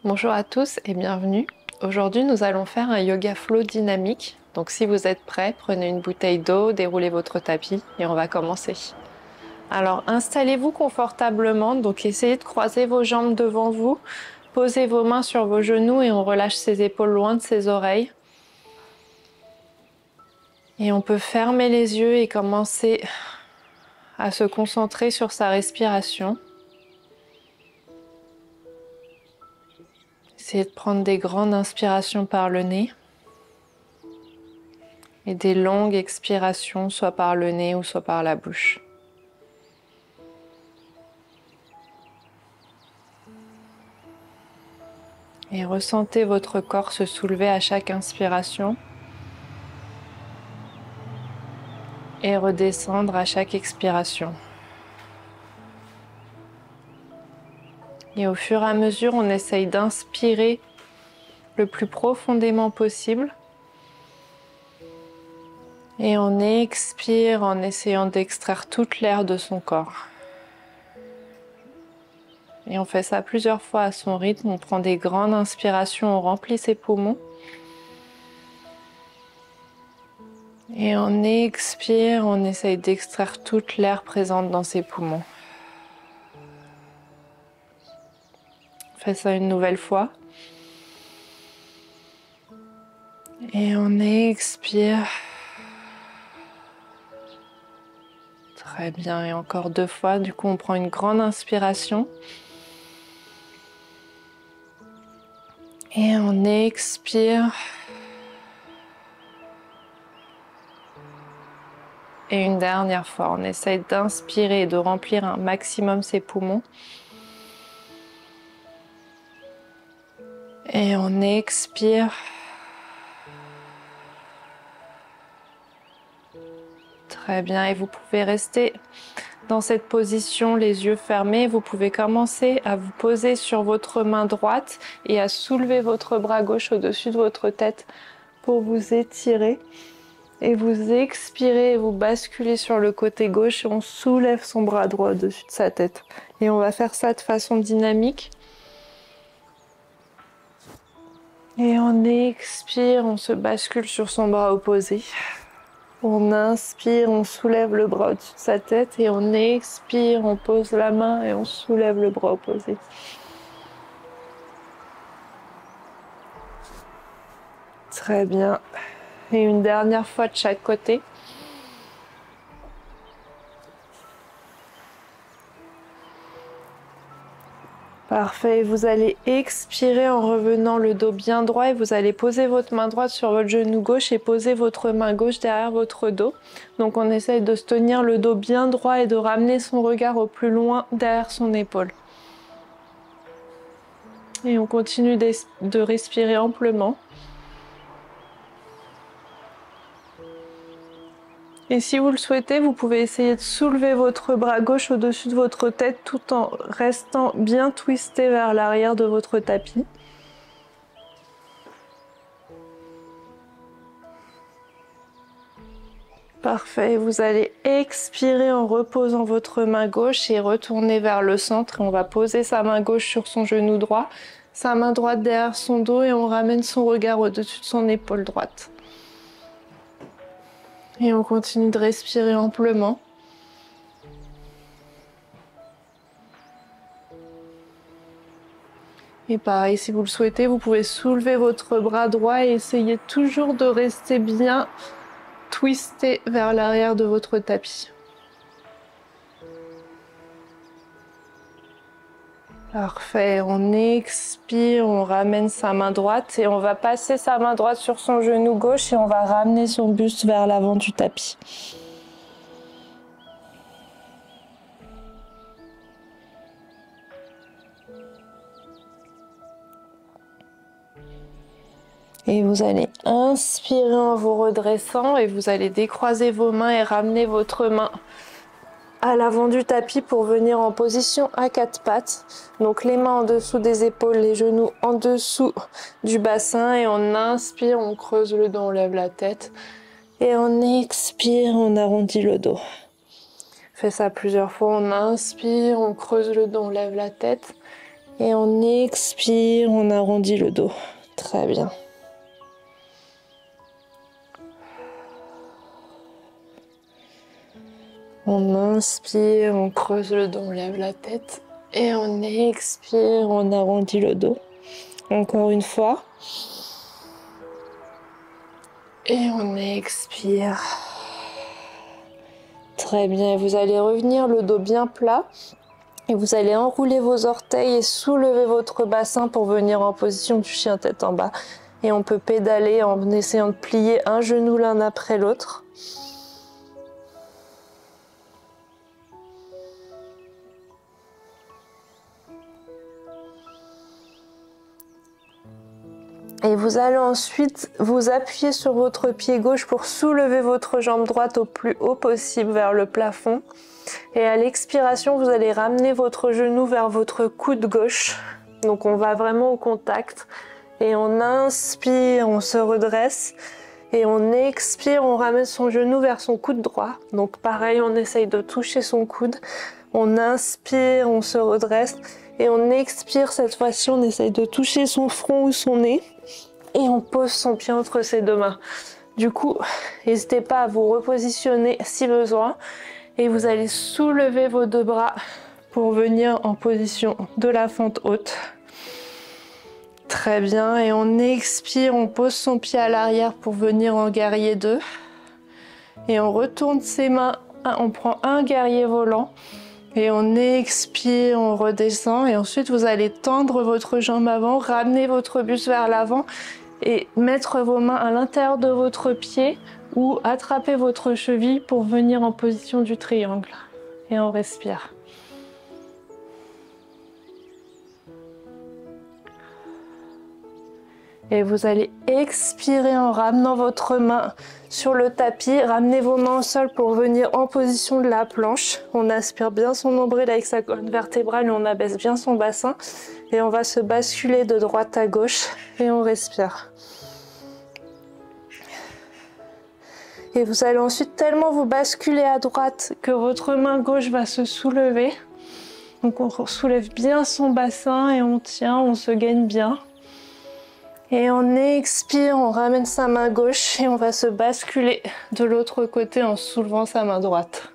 Bonjour à tous et bienvenue. Aujourd'hui, nous allons faire un yoga flow dynamique. Donc si vous êtes prêts, prenez une bouteille d'eau, déroulez votre tapis et on va commencer. Alors installez-vous confortablement, donc essayez de croiser vos jambes devant vous, posez vos mains sur vos genoux et on relâche ses épaules loin de ses oreilles. Et on peut fermer les yeux et commencer à se concentrer sur sa respiration. Essayez de prendre des grandes inspirations par le nez et des longues expirations, soit par le nez ou soit par la bouche. Et ressentez votre corps se soulever à chaque inspiration et redescendre à chaque expiration. Et au fur et à mesure, on essaye d'inspirer le plus profondément possible. Et on expire en essayant d'extraire toute l'air de son corps. Et on fait ça plusieurs fois à son rythme. On prend des grandes inspirations, on remplit ses poumons. Et on expire, on essaye d'extraire toute l'air présente dans ses poumons. On fait ça une nouvelle fois. Et on expire. Très bien, et encore deux fois. Du coup, on prend une grande inspiration. Et on expire. Et une dernière fois, on essaye d'inspirer et de remplir un maximum ses poumons. Et on expire. Très bien, et vous pouvez rester dans cette position, les yeux fermés. Vous pouvez commencer à vous poser sur votre main droite et à soulever votre bras gauche au-dessus de votre tête pour vous étirer. Et vous expirez et vous basculez sur le côté gauche et on soulève son bras droit au-dessus de sa tête. Et on va faire ça de façon dynamique. Et on expire, on se bascule sur son bras opposé. On inspire, on soulève le bras au-dessus de sa tête et on expire, on pose la main et on soulève le bras opposé. Très bien. Et une dernière fois de chaque côté. Parfait. Vous allez expirer en revenant le dos bien droit et vous allez poser votre main droite sur votre genou gauche et poser votre main gauche derrière votre dos. Donc on essaye de se tenir le dos bien droit et de ramener son regard au plus loin derrière son épaule. Et on continue de respirer amplement. Et si vous le souhaitez, vous pouvez essayer de soulever votre bras gauche au-dessus de votre tête tout en restant bien twisté vers l'arrière de votre tapis. Parfait, vous allez expirer en reposant votre main gauche et retourner vers le centre. On va poser sa main gauche sur son genou droit, sa main droite derrière son dos et on ramène son regard au-dessus de son épaule droite. Et on continue de respirer amplement. Et pareil, si vous le souhaitez, vous pouvez soulever votre bras droit et essayer toujours de rester bien twisté vers l'arrière de votre tapis. Parfait, on expire, on ramène sa main droite et on va passer sa main droite sur son genou gauche et on va ramener son buste vers l'avant du tapis. Et vous allez inspirer en vous redressant et vous allez décroiser vos mains et ramener votre main à l'avant du tapis pour venir en position à quatre pattes. Donc les mains en dessous des épaules, les genoux en dessous du bassin et on inspire, on creuse le dos, on lève la tête et on expire, on arrondit le dos. Fais ça plusieurs fois, on inspire, on creuse le dos, on lève la tête Et on expire, on arrondit le dos. Très bien. On inspire, on creuse le dos, on lève la tête. Et on expire, on arrondit le dos. Encore une fois. Et on expire. Très bien. Vous allez revenir le dos bien plat. Et vous allez enrouler vos orteils et soulever votre bassin pour venir en position du chien tête en bas. Et on peut pédaler en essayant de plier un genou l'un après l'autre. Et vous allez ensuite vous appuyer sur votre pied gauche pour soulever votre jambe droite au plus haut possible vers le plafond. Et à l'expiration, vous allez ramener votre genou vers votre coude gauche. Donc on va vraiment au contact. Et on inspire, on se redresse. Et on expire, on ramène son genou vers son coude droit. Donc pareil, on essaye de toucher son coude. On inspire, on se redresse. Et on expire, cette fois-ci, on essaye de toucher son front ou son nez. Et on pose son pied entre ses deux mains. Du coup, n'hésitez pas à vous repositionner si besoin. Et vous allez soulever vos deux bras pour venir en position de la fente haute. Très bien. Et on expire, on pose son pied à l'arrière pour venir en guerrier 2. Et on retourne ses mains. On prend un guerrier volant. Et on expire, on redescend. Et ensuite, vous allez tendre votre jambe avant, ramener votre buste vers l'avant et mettre vos mains à l'intérieur de votre pied ou attraper votre cheville pour venir en position du triangle. Et on respire. Et vous allez expirer en ramenant votre main sur le tapis. Ramenez vos mains au sol pour venir en position de la planche. On aspire bien son nombril avec sa colonne vertébrale et on abaisse bien son bassin. Et on va se basculer de droite à gauche et on respire. Et vous allez ensuite tellement vous basculer à droite que votre main gauche va se soulever. Donc on soulève bien son bassin et on tient, on se gaine bien. Et on expire, on ramène sa main gauche et on va se basculer de l'autre côté en soulevant sa main droite.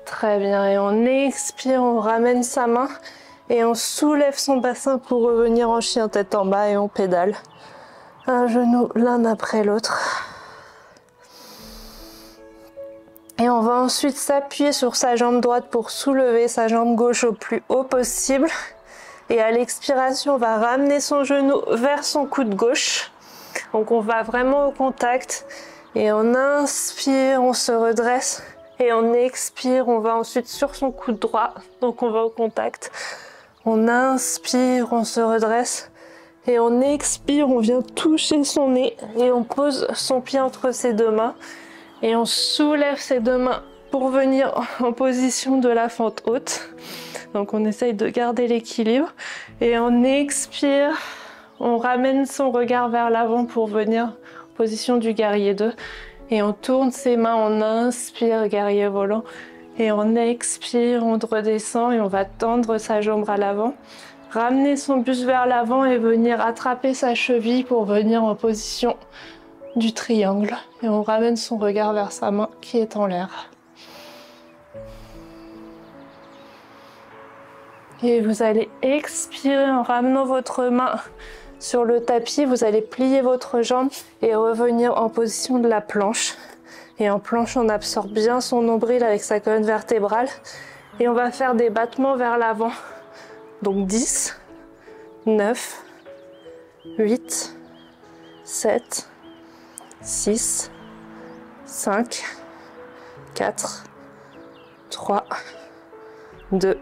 Très bien, et on expire, on ramène sa main et on soulève son bassin pour revenir en chien tête en bas et on pédale. Un genou l'un après l'autre. Et on va ensuite s'appuyer sur sa jambe droite pour soulever sa jambe gauche au plus haut possible. Et à l'expiration, on va ramener son genou vers son coude gauche. Donc on va vraiment au contact. Et on inspire, on se redresse. Et on expire, on va ensuite sur son coude droit. Donc on va au contact. On inspire, on se redresse. Et on expire, on vient toucher son nez. Et on pose son pied entre ses deux mains. Et on soulève ses deux mains pour venir en position de la fente haute. Donc on essaye de garder l'équilibre. Et on expire, on ramène son regard vers l'avant pour venir en position du guerrier 2. Et on tourne ses mains, on inspire, guerrier volant. Et on expire, on redescend et on va tendre sa jambe à l'avant. Ramener son buste vers l'avant et venir attraper sa cheville pour venir en position du triangle. Et on ramène son regard vers sa main qui est en l'air. Et vous allez expirer en ramenant votre main sur le tapis. Vous allez plier votre jambe et revenir en position de la planche. Et en planche, on absorbe bien son nombril avec sa colonne vertébrale. Et on va faire des battements vers l'avant. Donc 10, 9, 8, 7, 6, 5, 4, 3, 2,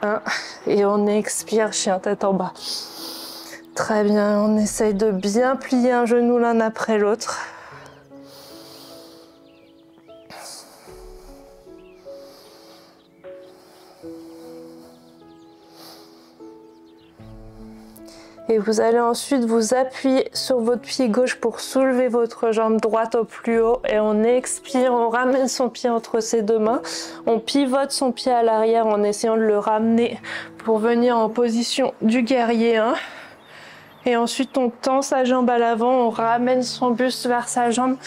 1. Et on expire, chien tête en bas. Très bien, on essaye de bien plier un genou l'un après l'autre. Et vous allez ensuite vous appuyer sur votre pied gauche pour soulever votre jambe droite au plus haut. Et on expire, on ramène son pied entre ses deux mains. On pivote son pied à l'arrière en essayant de le ramener pour venir en position du guerrier 1. Et ensuite on tend sa jambe à l'avant, on ramène son buste vers sa jambe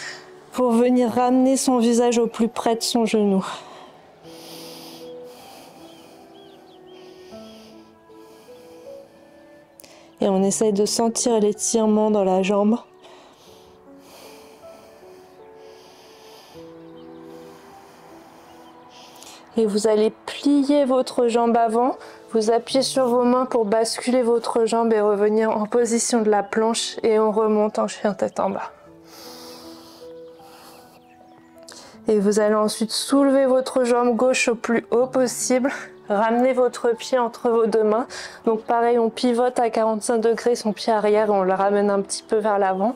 pour venir ramener son visage au plus près de son genou. Et on essaye de sentir l'étirement dans la jambe. Et vous allez plier votre jambe avant, vous appuyez sur vos mains pour basculer votre jambe et revenir en position de la planche et on remonte en chien tête en bas. Et vous allez ensuite soulever votre jambe gauche au plus haut possible. Ramenez votre pied entre vos deux mains. Donc pareil, on pivote à 45 degrés son pied arrière, on le ramène un petit peu vers l'avant.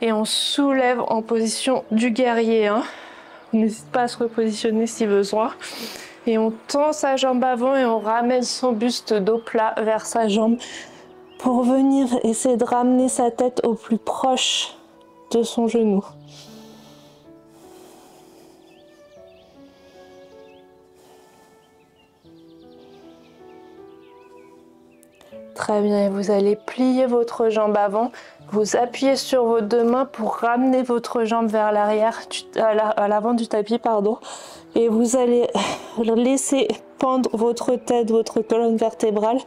Et on soulève en position du guerrier 1. On n'hésite pas à se repositionner si besoin. Et on tend sa jambe avant et on ramène son buste dos plat vers sa jambe pour venir essayer de ramener sa tête au plus proche de son genou. Très bien, et vous allez plier votre jambe avant, vous appuyez sur vos deux mains pour ramener votre jambe vers l'arrière, à l'avant du tapis, pardon, et vous allez laisser pendre votre tête, votre colonne vertébrale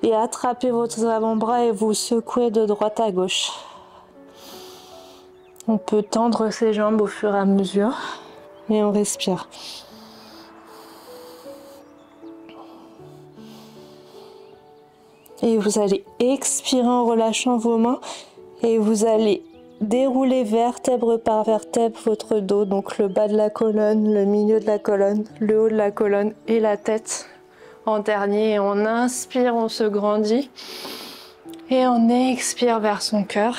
et attraper votre avant-bras et vous secouer de droite à gauche. On peut tendre ses jambes au fur et à mesure et on respire. Et vous allez expirer en relâchant vos mains et vous allez dérouler vertèbre par vertèbre votre dos, donc le bas de la colonne, le milieu de la colonne, le haut de la colonne et la tête en dernier. Et on inspire, on se grandit et on expire vers son cœur.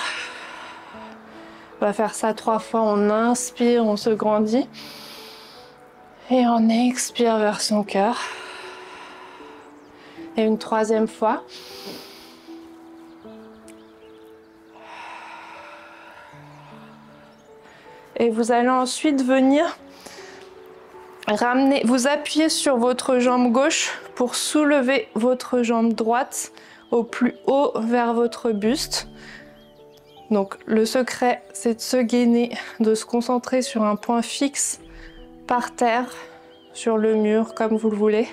On va faire ça 3 fois, on inspire, on se grandit et on expire vers son cœur. Et une 3e fois. Et vous allez ensuite venir ramener, vous appuyer sur votre jambe gauche pour soulever votre jambe droite au plus haut vers votre buste. Donc le secret, c'est de se gainer, de se concentrer sur un point fixe par terre, sur le mur, comme vous le voulez.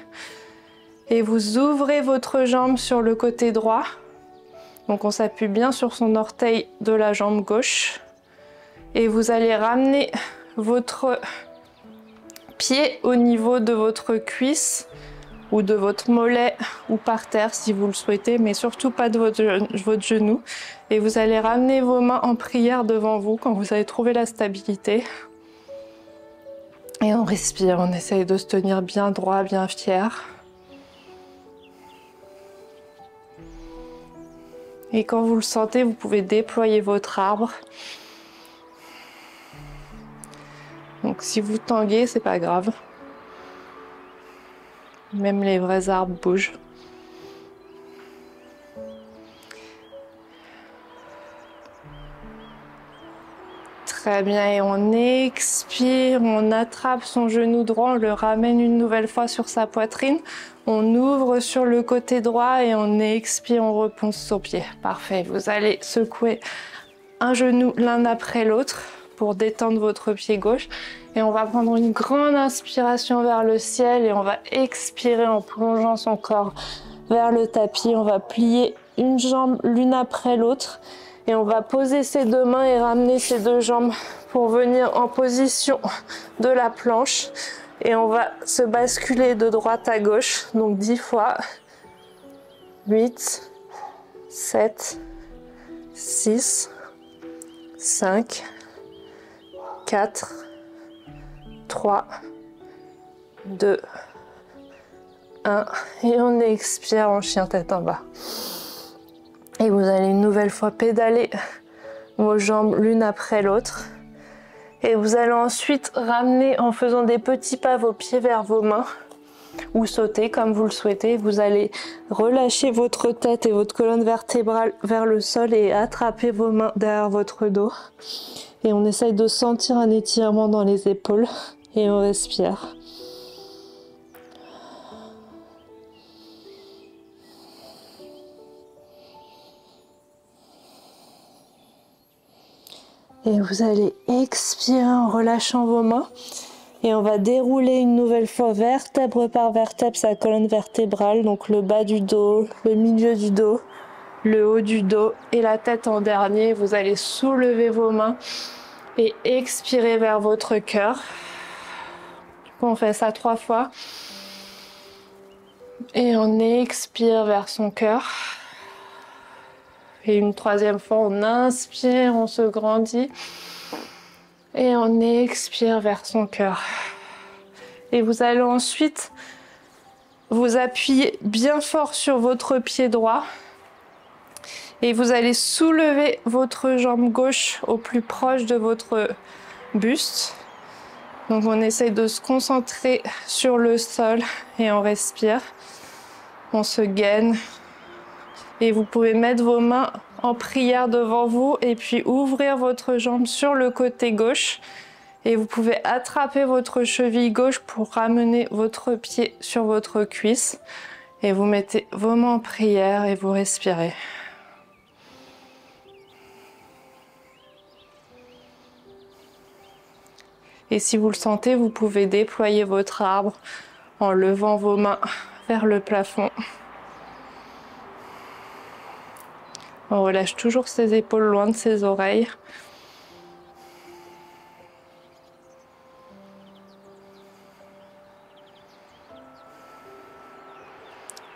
Et vous ouvrez votre jambe sur le côté droit. Donc on s'appuie bien sur son orteil de la jambe gauche. Et vous allez ramener votre pied au niveau de votre cuisse ou de votre mollet ou par terre si vous le souhaitez, mais surtout pas de votre genou. Et vous allez ramener vos mains en prière devant vous quand vous avez trouvé la stabilité. Et on respire, on essaye de se tenir bien droit, bien fier. Et quand vous le sentez, vous pouvez déployer votre arbre. Donc si vous tanguez, c'est pas grave. Même les vrais arbres bougent. Très bien, et on expire, on attrape son genou droit, on le ramène une nouvelle fois sur sa poitrine. On ouvre sur le côté droit et on expire, on reponce son pied. Parfait, vous allez secouer un genou l'un après l'autre pour détendre votre pied gauche. Et on va prendre une grande inspiration vers le ciel et on va expirer en plongeant son corps vers le tapis. On va plier une jambe l'une après l'autre et on va poser ses deux mains et ramener ses deux jambes pour venir en position de la planche. Et on va se basculer de droite à gauche, donc 10 fois. 8, 7, 6, 5, 4, 3, 2, 1. Et on expire en chien tête en bas. Et vous allez une nouvelle fois pédaler vos jambes l'une après l'autre. Et vous allez ensuite ramener en faisant des petits pas vos pieds vers vos mains. ou sauter comme vous le souhaitez. Vous allez relâcher votre tête et votre colonne vertébrale vers le sol et attraper vos mains derrière votre dos. Et on essaye de sentir un étirement dans les épaules et on respire. Et vous allez expirer en relâchant vos mains. Et on va dérouler une nouvelle fois vertèbre par vertèbre sa colonne vertébrale. Donc le bas du dos, le milieu du dos, le haut du dos et la tête en dernier. Vous allez soulever vos mains et expirer vers votre cœur. Du coup, on fait ça 3 fois. Et on expire vers son cœur. Et une 3e fois, on inspire, on se grandit. Et on expire vers son cœur. Et vous allez ensuite vous appuyer bien fort sur votre pied droit. Et vous allez soulever votre jambe gauche au plus proche de votre buste. Donc on essaye de se concentrer sur le sol et on respire. On se gaine. Et vous pouvez mettre vos mains en prière devant vous et puis ouvrir votre jambe sur le côté gauche. Et vous pouvez attraper votre cheville gauche pour ramener votre pied sur votre cuisse. Et vous mettez vos mains en prière et vous respirez. Et si vous le sentez, vous pouvez déployer votre arbre en levant vos mains vers le plafond. On relâche toujours ses épaules loin de ses oreilles.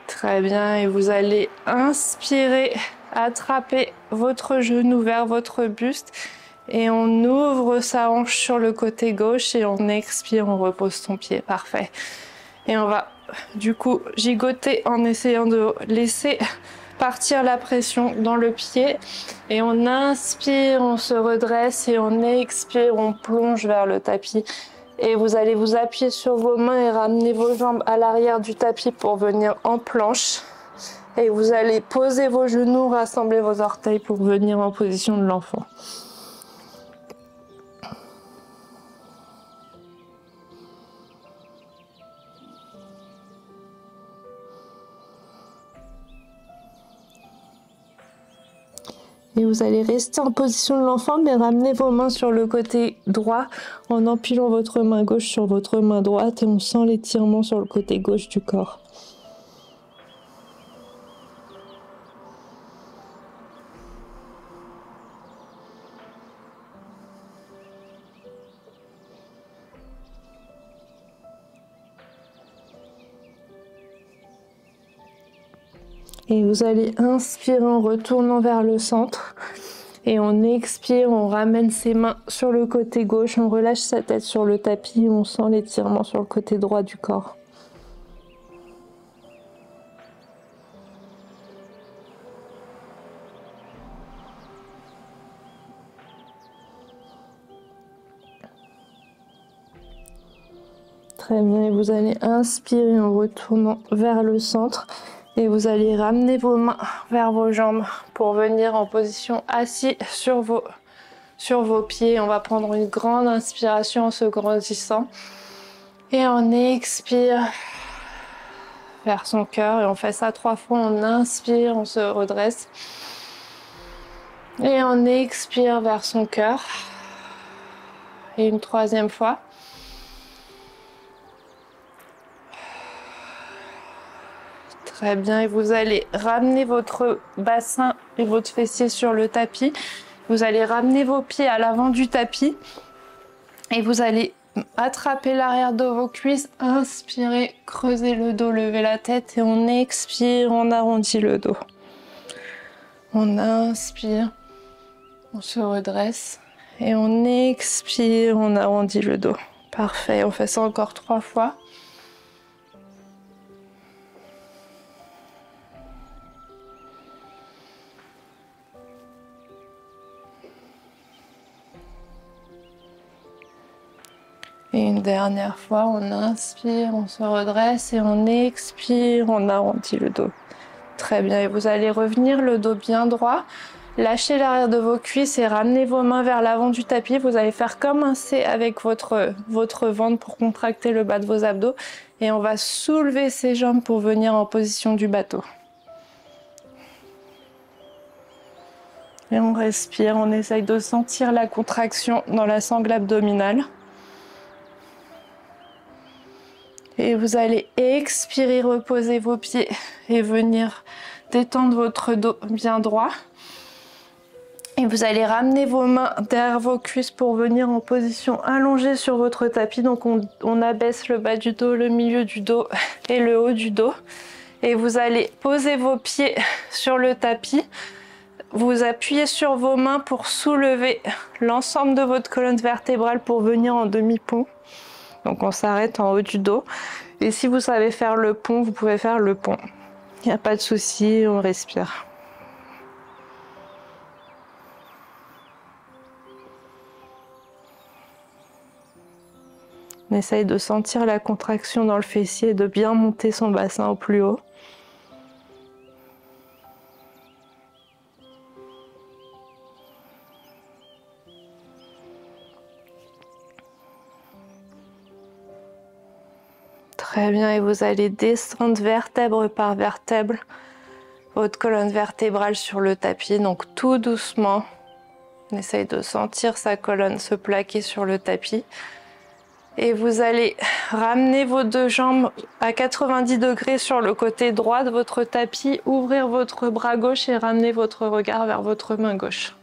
Très bien, et vous allez inspirer, attraper votre genou vers votre buste et on ouvre sa hanche sur le côté gauche et on expire, on repose son pied. Parfait. Et on va du coup gigoter en essayant de laisser partir la pression dans le pied. Et on inspire, on se redresse et on expire, on plonge vers le tapis. Et vous allez vous appuyer sur vos mains et ramener vos jambes à l'arrière du tapis pour venir en planche. Et vous allez poser vos genoux, rassembler vos orteils pour venir en position de l'enfant. Et vous allez rester en position de l'enfant, mais ramenez vos mains sur le côté droit en empilant votre main gauche sur votre main droite et on sent l'étirement sur le côté gauche du corps. Et vous allez inspirer en retournant vers le centre. Et on expire, on ramène ses mains sur le côté gauche, on relâche sa tête sur le tapis, on sent l'étirement sur le côté droit du corps. Très bien, et vous allez inspirer en retournant vers le centre. Et vous allez ramener vos mains vers vos jambes pour venir en position assis sur vos pieds. On va prendre une grande inspiration en se grandissant. Et on expire vers son cœur. Et on fait ça 3 fois. On inspire, on se redresse. Et on expire vers son cœur. Et une 3e fois. Très bien, et vous allez ramener votre bassin et votre fessier sur le tapis. Vous allez ramener vos pieds à l'avant du tapis et vous allez attraper l'arrière de vos cuisses, inspirez, creusez le dos, levez la tête et on expire, on arrondit le dos. On inspire, on se redresse et on expire, on arrondit le dos. Parfait, on fait ça encore 3 fois. Et une dernière fois, on inspire, on se redresse et on expire, on arrondit le dos. Très bien, et vous allez revenir le dos bien droit. Lâchez l'arrière de vos cuisses et ramenez vos mains vers l'avant du tapis. Vous allez faire comme un C avec votre ventre pour contracter le bas de vos abdos. Et on va soulever ses jambes pour venir en position du bateau. Et on respire, on essaye de sentir la contraction dans la sangle abdominale. Et vous allez expirer, reposer vos pieds et venir détendre votre dos bien droit. Et vous allez ramener vos mains derrière vos cuisses pour venir en position allongée sur votre tapis. Donc on abaisse le bas du dos, le milieu du dos et le haut du dos. Et vous allez poser vos pieds sur le tapis. Vous appuyez sur vos mains pour soulever l'ensemble de votre colonne vertébrale pour venir en demi-pont. Donc on s'arrête en haut du dos. Et si vous savez faire le pont, vous pouvez faire le pont. Il n'y a pas de souci, on respire. On essaye de sentir la contraction dans le fessier et de bien monter son bassin au plus haut. Très bien, et vous allez descendre vertèbre par vertèbre votre colonne vertébrale sur le tapis, donc tout doucement. On essaye de sentir sa colonne se plaquer sur le tapis. Et vous allez ramener vos deux jambes à 90 degrés sur le côté droit de votre tapis, ouvrir votre bras gauche et ramener votre regard vers votre main gauche.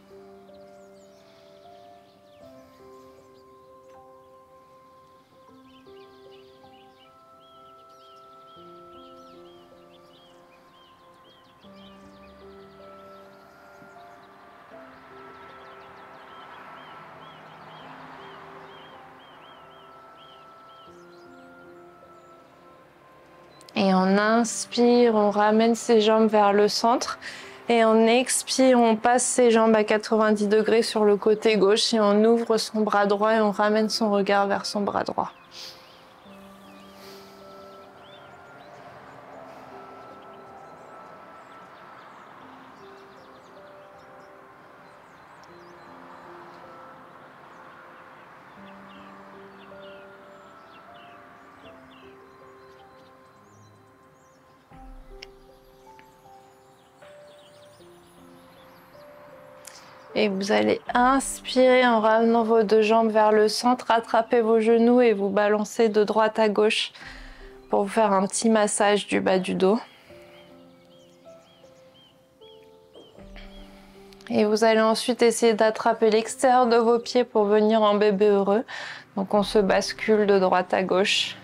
Et on inspire, on ramène ses jambes vers le centre. Et on expire, on passe ses jambes à 90 degrés sur le côté gauche et on ouvre son bras droit et on ramène son regard vers son bras droit. Et vous allez inspirer en ramenant vos deux jambes vers le centre, attrapez vos genoux et vous balancez de droite à gauche pour vous faire un petit massage du bas du dos. Et vous allez ensuite essayer d'attraper l'extérieur de vos pieds pour venir en bébé heureux. Donc on se bascule de droite à gauche.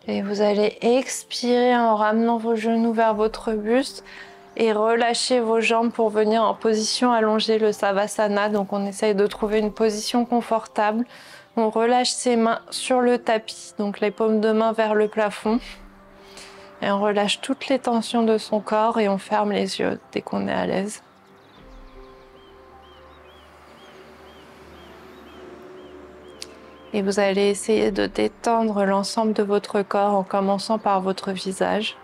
Et vous allez expirer en ramenant vos genoux vers votre buste et relâcher vos jambes pour venir en position allongée, le Savasana. Donc on essaye de trouver une position confortable. On relâche ses mains sur le tapis, donc les paumes de main vers le plafond. Et on relâche toutes les tensions de son corps et on ferme les yeux dès qu'on est à l'aise. Et vous allez essayer de détendre l'ensemble de votre corps en commençant par votre visage.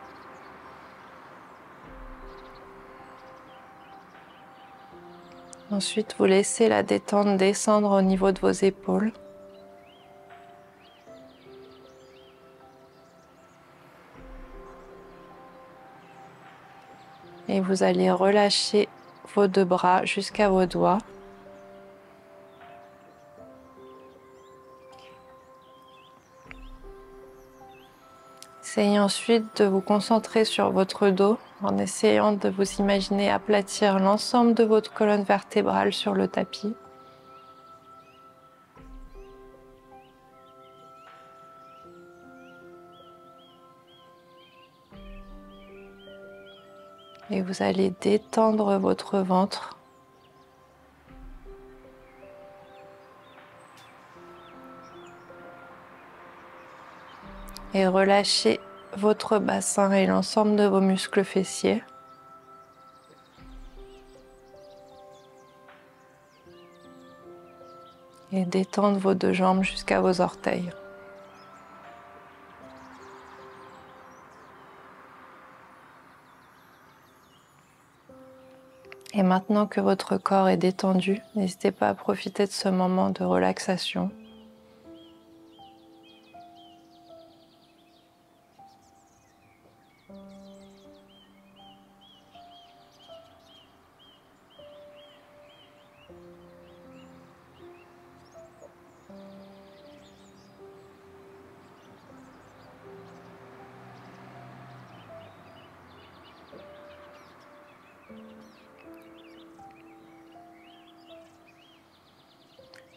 Ensuite, vous laissez la détente descendre au niveau de vos épaules. Et vous allez relâcher vos deux bras jusqu'à vos doigts. Essayez ensuite de vous concentrer sur votre dos en essayant de vous imaginer aplatir l'ensemble de votre colonne vertébrale sur le tapis. Et vous allez détendre votre ventre. Et relâchez votre bassin et l'ensemble de vos muscles fessiers. Et détendre vos deux jambes jusqu'à vos orteils. Et maintenant que votre corps est détendu, n'hésitez pas à profiter de ce moment de relaxation.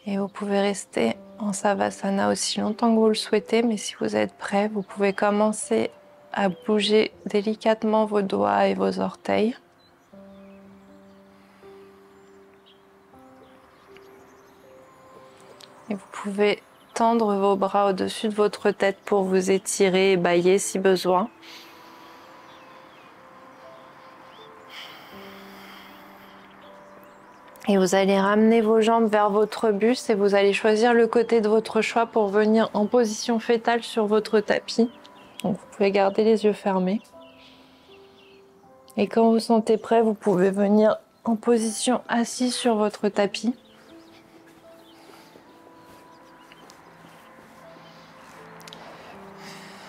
Et vous pouvez rester en Savasana aussi longtemps que vous le souhaitez, mais si vous êtes prêt, vous pouvez commencer à bouger délicatement vos doigts et vos orteils. Et vous pouvez tendre vos bras au-dessus de votre tête pour vous étirer et bâiller si besoin. Et vous allez ramener vos jambes vers votre buste et vous allez choisir le côté de votre choix pour venir en position fétale sur votre tapis. Donc vous pouvez garder les yeux fermés. Et quand vous sentez prêt, vous pouvez venir en position assise sur votre tapis.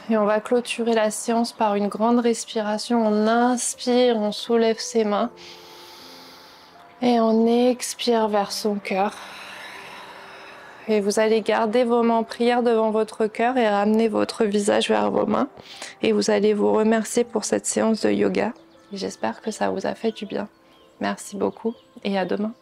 Et on va clôturer la séance par une grande respiration. On inspire, on soulève ses mains. Et on expire vers son cœur. Et vous allez garder vos mains en prière devant votre cœur et ramener votre visage vers vos mains. Et vous allez vous remercier pour cette séance de yoga. J'espère que ça vous a fait du bien. Merci beaucoup et à demain.